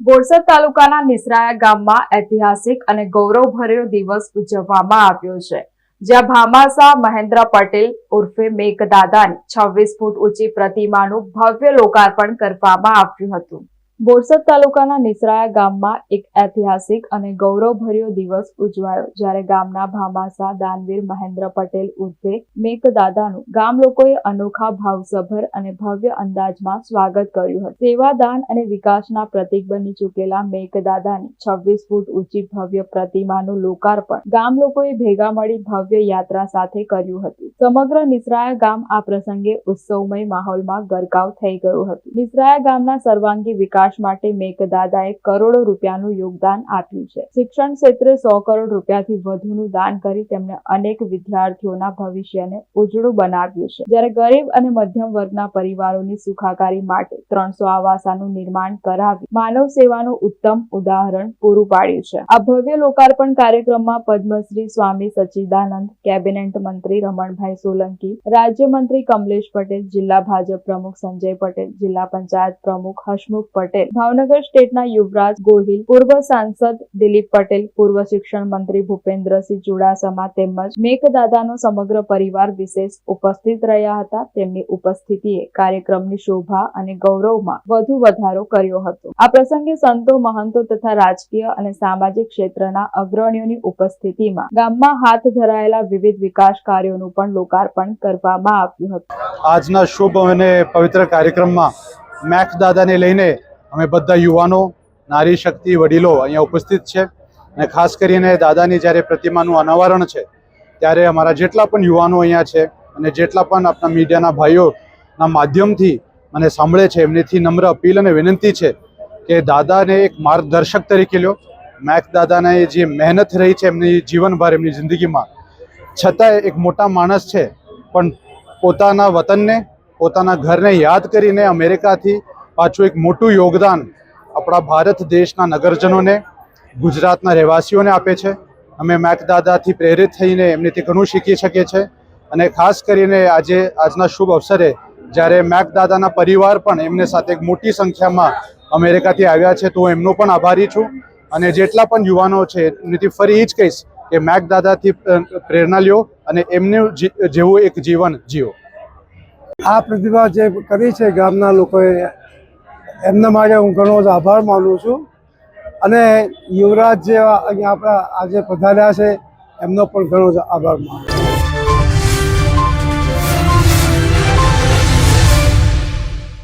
બોરસદ તાલુકાના નિસરાયા ગામમાં ઐતિહાસિક અને ગૌરવભર્યો દિવસ ઉજવવામાં આવ્યો છે, જ્યાં ભામાસા મહેન્દ્ર પટેલ ઉર્ફે મેઘદાદાની 26 ફૂટ ઊંચી પ્રતિમાનું ભવ્ય લોકાર્પણ કરવામાં આવ્યું હતું। બોરસદ તાલુકાના નિસરાયા ગામમાં એક ઐતિહાસિક અને ગૌરવભર્યો દિવસ ઉજવાયો, જ્યારે ગામના ભામાસા દાનવીર મહેન્દ્ર પટેલ ઉર્ફે મેઘદાદાનું ગામ લોકોએ અનોખા ભાવસભર અને ભવ્ય અંદાજમાં સ્વાગત કર્યું હતું। સેવાદાન અને વિકાસના પ્રતીક બની ચૂકેલા મેઘદાદાની 26 ફૂટ ઊંચી ભવ્ય પ્રતિમાનું લોકાર્પણ ગામ લોકોએ ભેગા મળી ભવ્ય યાત્રા સાથે કર્યું હતું। સમગ્ર નિસરાયા ગામ આ પ્રસંગે ઉત્સવમય માહોલમાં ગરકાવ થઈ ગયું હતું। નિસરાયા ગામના સર્વાંગી વિકાસ માટે મેઘદાદાએ કરોડો રૂપિયાનું યોગદાન આપ્યું છે। શિક્ષણ ક્ષેત્રે 100 કરોડ રૂપિયાથી વધુનું દાન કરી તેમણે અનેક વિદ્યાર્થીઓના ભવિષ્યને ઉજળું બનાવ્યું છે, જ્યારે ગરીબ અને મધ્યમ વર્ગના પરિવારોની સુખાકારી માટે 300 આવાસોનું નિર્માણ કરાવી માનવ સેવાનું ઉત્તમ ઉદાહરણ પૂરું પાડ્યું છે। આ ભવ્ય લોકાર્પણ કાર્યક્રમમાં પદ્મશ્રી સ્વામી સચ્ચિદાનંદ, કેબિનેટ મંત્રી રમણભાઈ સોલંકી, રાજ્યમંત્રી કમલેશ પટેલ, જિલ્લા ભાજપ પ્રમુખ સંજય પટેલ, જિલ્લા પંચાયત પ્રમુખ હસમુખ પટેલ, ભાવનગર સ્ટેટના યુવરાજ ગોહિલ, પૂર્વ સાંસદ દિલીપ પટેલ, પૂર્વ શિક્ષણ મંત્રી ભૂપેન્દ્રસિંહ ચુડાસમા તેમજ મેઘદાદાનો સમગ્ર પરિવાર વિશેષ ઉપસ્થિત રહ્યા હતા। તેમની ઉપસ્થિતિએ કાર્યક્રમની શોભા અને ગૌરવમાં વધુ વધારો કર્યો હતો। આ પ્રસંગે સંતો, મહંતો તથા રાજકીય અને સામાજિક ક્ષેત્રના અગ્રણીઓની ઉપસ્થિતિમાં ગામમાં હાથ ધરાયેલા વિવિધ વિકાસ કાર્યોનું પણ લોકાર્પણ કરવામાં આવ્યું હતું। આજના શુભ અને પવિત્ર કાર્યક્રમમાં મેઘદાદાને લઈને અમે બધા યુવાનો, નારી શક્તિ, વડીલો અહીંયા ઉપસ્થિત છે અને ખાસ કરીને દાદાની જ્યારે પ્રતિમાનું અનાવરણ છે ત્યારે અમારા જેટલા પણ યુવાનો અહીંયા છે અને જેટલા પણ આપણા મીડિયાના ભાઈઓના માધ્યમથી મને સાંભળે છે એમનીથી નમ્ર અપીલ અને વિનંતી છે કે દાદાને એક માર્ગદર્શક તરીકે લ્યો। મેઘદાદાને જે મહેનત રહી છે એમની જીવનભર, એમની જિંદગીમાં, છતાંય એક મોટા માણસ છે પણ પોતાના વતનને, પોતાના ઘરને યાદ કરીને અમેરિકાથી પાછું એક મોટું યોગદાન આપણા ભારત દેશના નગરજનોને, ગુજરાતના રહેવાસીઓને આપે છે। અમે મેઘદાદાથી પ્રેરિત થઈને એમનીથી ઘણું શીખી શકીએ છીએ અને ખાસ કરીને આજના શુભ અવસરે જ્યારે મેઘદાદાના પરિવાર પણ એમને સાથે એક મોટી સંખ્યામાં અમેરિકાથી આવ્યા છે તો એમનો પણ આભારી છું અને જેટલા પણ યુવાનો છે એમનીથી ફરી એ જ કહીશ કે મેઘદાદાથી પ્રેરણા લ્યો અને એમનું જેવું એક જીવન જીવો। આ પ્રતિભા જે કરી છે ગામના લોકોએ, એમના માટે હું ઘણો જ આભાર માનું છું અને યુવરાજ જેવા અહીંયા આપણા આજે પધાર્યા છે એમનો પણ ઘણો જ આભાર માનું છું।